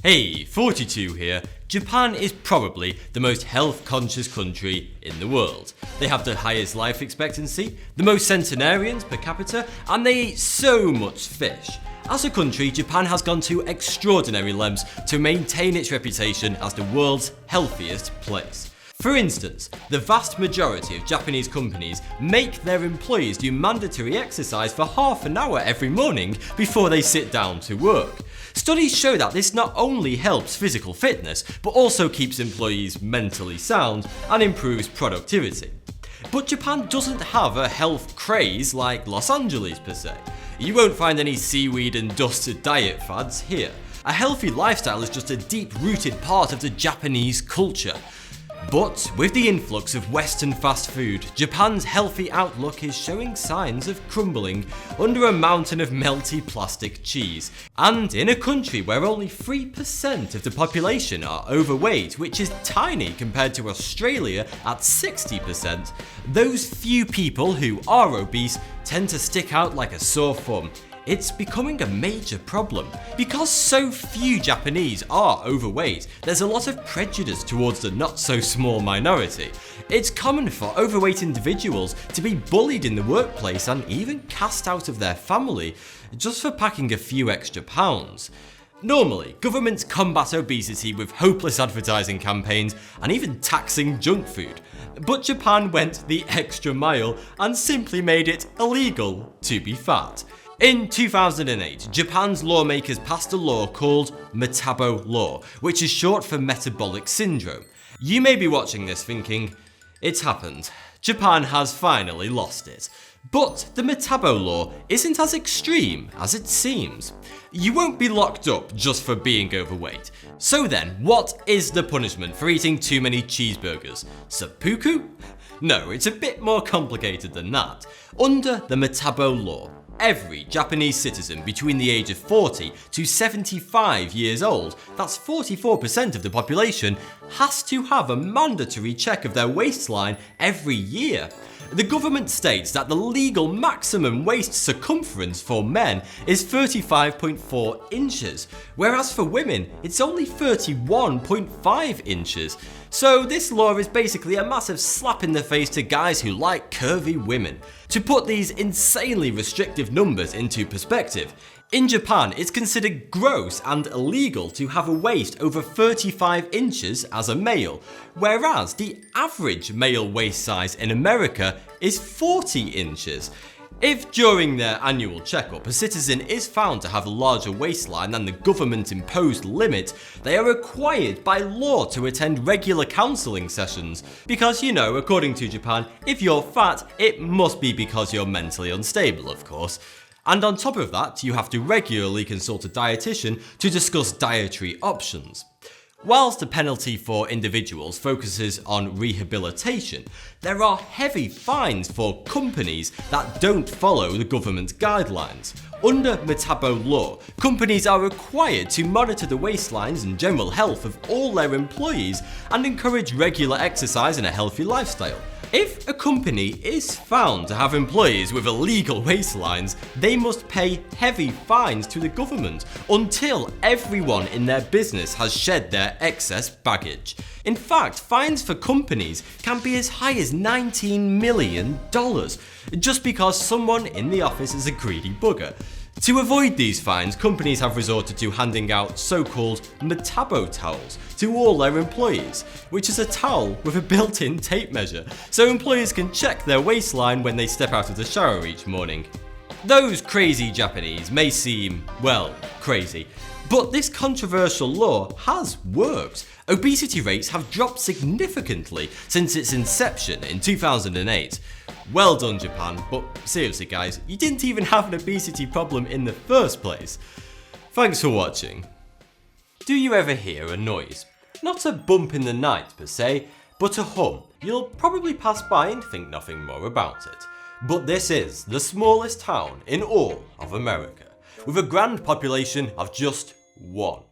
Hey, 42 here. Japan is probably the most health-conscious country in the world. They have the highest life expectancy, the most centenarians per capita, and they eat so much fish. As a country, Japan has gone to extraordinary lengths to maintain its reputation as the world's healthiest place. For instance, the vast majority of Japanese companies make their employees do mandatory exercise for half an hour every morning before they sit down to work. Studies show that this not only helps physical fitness, but also keeps employees mentally sound and improves productivity. But Japan doesn't have a health craze like Los Angeles per se. You won't find any seaweed and dust diet fads here. A healthy lifestyle is just a deep-rooted part of the Japanese culture. But with the influx of Western fast food, Japan's healthy outlook is showing signs of crumbling under a mountain of melty plastic cheese. And in a country where only 3% of the population are overweight, which is tiny compared to Australia at 60%, those few people who are obese tend to stick out like a sore thumb. It's becoming a major problem. Because so few Japanese are overweight, there's a lot of prejudice towards the not so small minority. It's common for overweight individuals to be bullied in the workplace and even cast out of their family just for packing a few extra pounds. Normally, governments combat obesity with hopeless advertising campaigns and even taxing junk food. But Japan went the extra mile and simply made it illegal to be fat. In 2008, Japan's lawmakers passed a law called Metabo Law, which is short for metabolic syndrome. You may be watching this thinking, it's happened. Japan has finally lost it. But the Metabo Law isn't as extreme as it seems. You won't be locked up just for being overweight. So then, what is the punishment for eating too many cheeseburgers? Seppuku? No, it's a bit more complicated than that. Under the Metabo Law, every Japanese citizen between the age of 40 to 75 years old, that's 44% of the population, has to have a mandatory check of their waistline every year. The government states that the legal maximum waist circumference for men is 35.4 inches, whereas for women it's only 31.5 inches. So this law is basically a massive slap in the face to guys who like curvy women. To put these insanely restrictive numbers into perspective, in Japan it's considered gross and illegal to have a waist over 35 inches as a male, whereas the average male waist size in America is 40 inches. If during their annual checkup a citizen is found to have a larger waistline than the government-imposed limit, they are required by law to attend regular counselling sessions. Because, according to Japan, if you're fat, it must be because you're mentally unstable, of course. And on top of that, you have to regularly consult a dietitian to discuss dietary options. Whilst the penalty for individuals focuses on rehabilitation, there are heavy fines for companies that don't follow the government's guidelines. Under Metabo Law, companies are required to monitor the waistlines and general health of all their employees and encourage regular exercise and a healthy lifestyle. If a company is found to have employees with illegal waistlines, they must pay heavy fines to the government until everyone in their business has shed their excess baggage. In fact, fines for companies can be as high as $19 million, just because someone in the office is a greedy bugger. To avoid these fines, companies have resorted to handing out so-called Metabo towels to all their employees, which is a towel with a built-in tape measure, so employees can check their waistline when they step out of the shower each morning. Those crazy Japanese may seem, crazy, but this controversial law has worked. Obesity rates have dropped significantly since its inception in 2008. Well done, Japan, but seriously guys, you didn't even have an obesity problem in the first place. Thanks for watching. Do you ever hear a noise? Not a bump in the night per se, but a hum. You'll probably pass by and think nothing more about it. But this is the smallest town in all of America, with a grand population of just 1.